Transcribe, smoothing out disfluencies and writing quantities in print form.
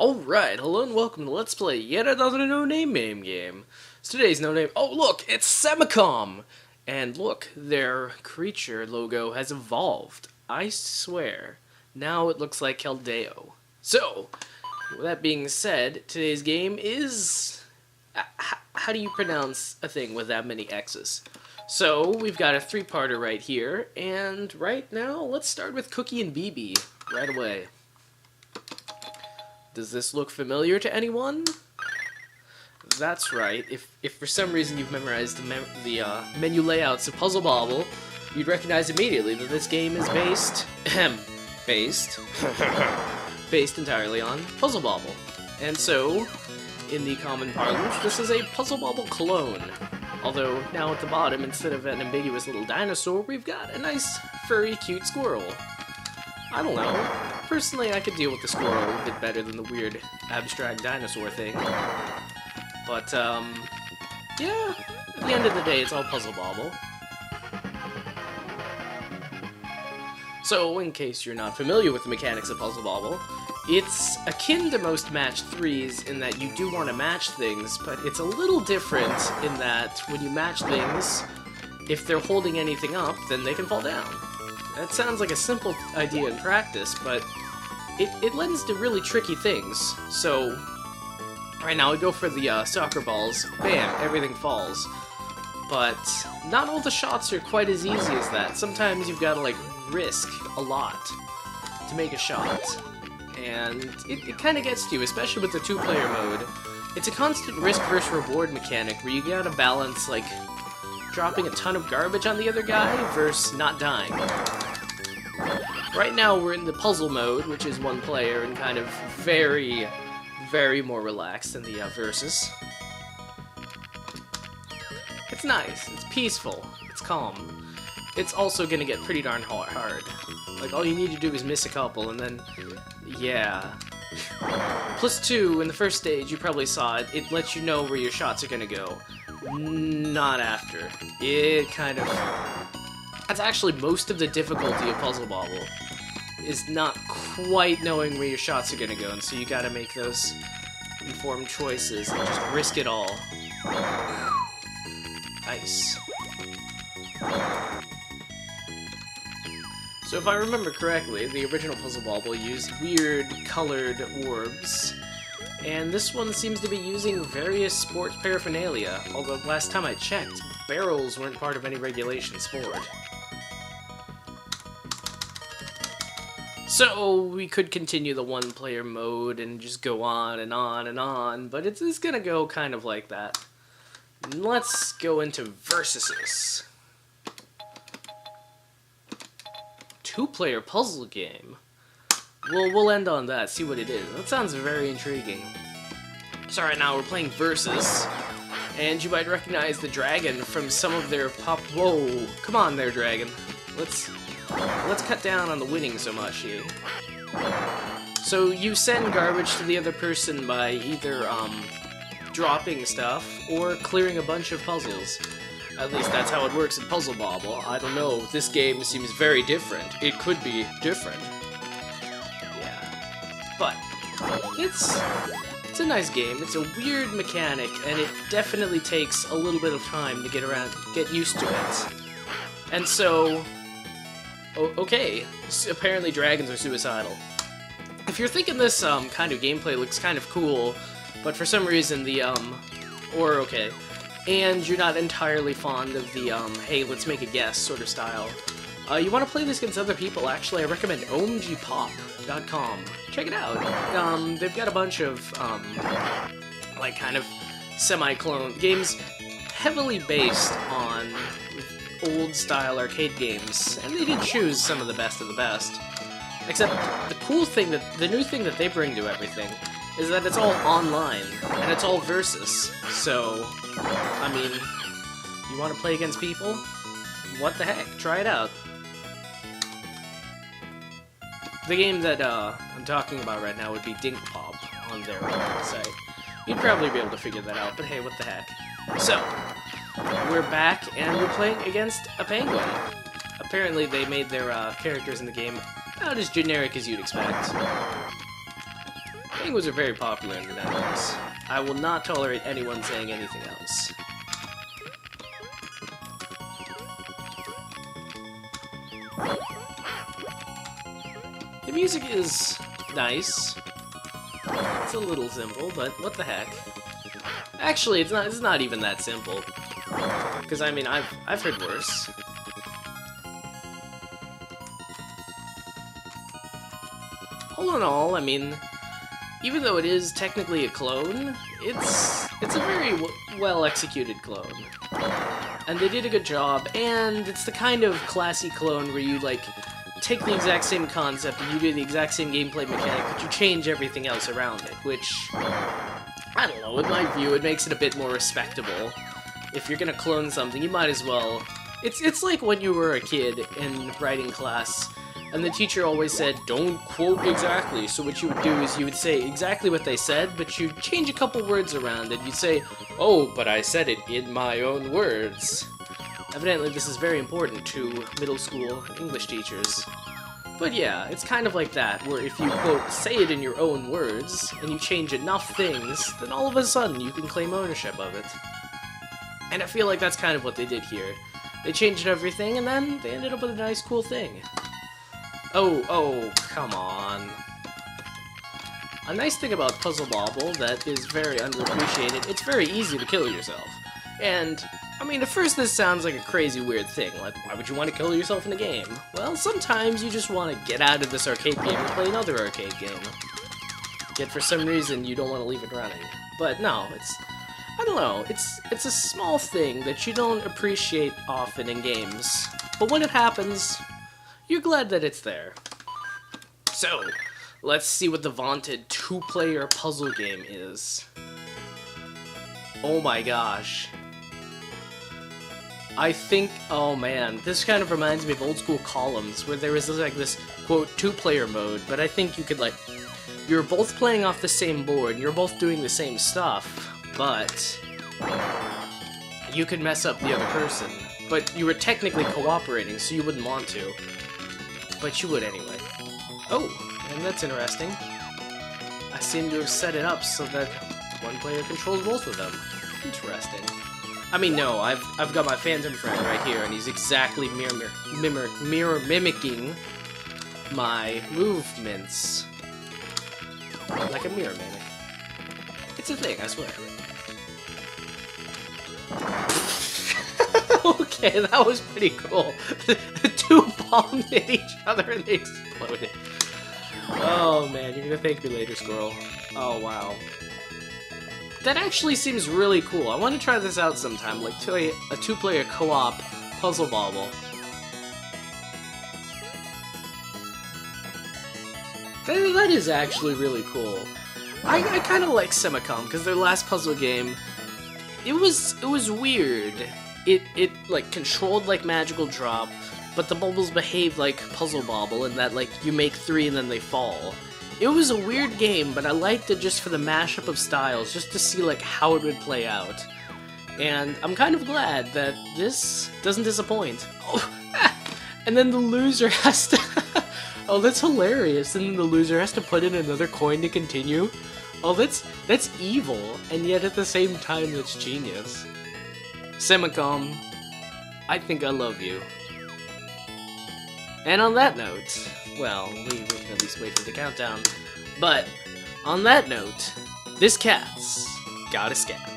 Alright, hello and welcome to Let's Play yet another no-name MAME game. So today's no-name... Oh look, it's Semicom! And look, their creature logo has evolved. I swear. Now it looks like Keldeo. So, with that being said, today's game is... How do you pronounce a thing with that many X's? So, we've got a three-parter right here, and right now, let's start with Cookie and Bibi right away. Does this look familiar to anyone? That's right. If for some reason you've memorized the menu layouts of Puzzle Bobble, you'd recognize immediately that this game is based entirely on Puzzle Bobble. And so, in the common parlance, this is a Puzzle Bobble clone. Although, now at the bottom, instead of an ambiguous little dinosaur, we've got a nice, furry, cute squirrel. I don't know. Personally, I could deal with the squirrel a bit better than the weird, abstract dinosaur thing. But, yeah, at the end of the day, it's all Puzzle Bobble. So, in case you're not familiar with the mechanics of Puzzle Bobble, it's akin to most match 3s in that you do want to match things, but it's a little different in that when you match things, if they're holding anything up, then they can fall down. That sounds like a simple idea in practice, but it lends to really tricky things. So, right now we go for the soccer balls. Bam, everything falls. But not all the shots are quite as easy as that. Sometimes you've got to, like, risk a lot to make a shot. And it kind of gets to you, especially with the two-player mode. It's a constant risk versus reward mechanic where you gotta balance, like, dropping a ton of garbage on the other guy versus not dying. Right now we're in the puzzle mode, which is one player and kind of very, very more relaxed than the versus. It's nice, it's peaceful, it's calm. It's also gonna get pretty darn hard. Like, all you need to do is miss a couple and then, yeah. +2, in the first stage, you probably saw it, it lets you know where your shots are gonna go. Not after. It kind of... That's actually most of the difficulty of Puzzle Bobble, is not quite knowing where your shots are gonna go, and so you gotta make those informed choices and just risk it all. Nice. So if I remember correctly, the original Puzzle Bobble used weird colored orbs, and this one seems to be using various sports paraphernalia, although last time I checked, barrels weren't part of any regulation sport. So we could continue the one-player mode and just go on and on and on, but it's gonna go kind of like that. Let's go into Versuses. Two-player puzzle game. We'll end on that, see what it is. That sounds very intriguing. So right now we're playing Versus, and you might recognize the dragon from some of their pop... Whoa, come on there, dragon. Let's cut down on the winning so much here. So you send garbage to the other person by either dropping stuff or clearing a bunch of puzzles. At least that's how it works in Puzzle Bobble. I don't know, this game seems very different. It could be different. Yeah. But it's a nice game. It's a weird mechanic, and it definitely takes a little bit of time to get used to it. And so, okay, apparently dragons are suicidal. If you're thinking this kind of gameplay looks kind of cool, but for some reason the and you're not entirely fond of the hey, let's make a guess sort of style, you want to play this against other people, actually I recommend omgpop.com. Check it out. They've got a bunch of like kind of semi-clone games heavily based on old-style arcade games, and they did choose some of the best of the best. Except the cool thing, the new thing that they bring to everything is that it's all online, and it's all versus. So, I mean, you want to play against people? What the heck? Try it out. The game that I'm talking about right now would be Dink Pop on their site. You'd probably be able to figure that out, but hey, what the heck. So, we're back, and we're playing against a penguin. Apparently they made their characters in the game about as generic as you'd expect. Penguins are very popular in the Netherlands. I will not tolerate anyone saying anything else. The music is nice. It's a little simple, but what the heck. Actually, it's not even that simple. Because, I mean, I've heard worse. All in all, I mean, even though it is technically a clone, it's a very well-executed clone. And they did a good job, and it's the kind of classy clone where you, like, take the exact same concept and you do the exact same gameplay mechanic, but you change everything else around it, which, I don't know, in my view, it makes it a bit more respectable. If you're gonna clone something, you might as well... It's like when you were a kid in writing class, and the teacher always said, don't quote exactly. So what you would do is you would say exactly what they said, but you'd change a couple words around it. You'd say, oh, but I said it in my own words. Evidently, this is very important to middle school English teachers. But yeah, it's kind of like that, where if you, quote, say it in your own words, and you change enough things, then all of a sudden you can claim ownership of it. And I feel like that's kind of what they did here. They changed everything, and then they ended up with a nice, cool thing. Oh, come on. A nice thing about Puzzle Bobble that is very underappreciated, it's very easy to kill yourself. And, I mean, at first this sounds like a crazy weird thing, like, why would you want to kill yourself in a game? Well, sometimes you just want to get out of this arcade game and play another arcade game. Yet for some reason you don't want to leave it running. But no, I don't know, it's a small thing that you don't appreciate often in games. But when it happens, you're glad that it's there. So, let's see what the vaunted two-player puzzle game is. Oh my gosh. I think, oh man, this kind of reminds me of old school Columns, where there was like this, quote, two-player mode, but I think you could, like, you're both playing off the same board, you're both doing the same stuff, but you could mess up the other person. But you were technically cooperating, so you wouldn't want to. But you would anyway. Oh, and that's interesting. I seem to have set it up so that one player controls both of them. Interesting. I mean, no, I've got my Phantom friend right here, and he's exactly mimicking my movements. Like a mirror mimic. It's a thing, I swear. Okay, that was pretty cool. The two bombed at each other and they exploded. Oh man, you're gonna thank me later, squirrel. Oh wow. That actually seems really cool. I want to try this out sometime, like a two-player co-op Puzzle Bobble. That is actually really cool. I kind of like Semicom, because their last puzzle game, it was weird. It like controlled like Magical Drop, but the bubbles behaved like Puzzle Bobble in that like you make 3 and then they fall. It was a weird game, but I liked it just for the mashup of styles, just to see like how it would play out. And I'm kind of glad that this doesn't disappoint. Oh, and then the loser has to... Oh, that's hilarious. And then the loser has to put in another coin to continue. Oh, that's evil, and yet at the same time, that's genius. Semicom, I think I love you. And on that note, well, we can at least wait for the countdown. But, on that note, this cat's got a scat.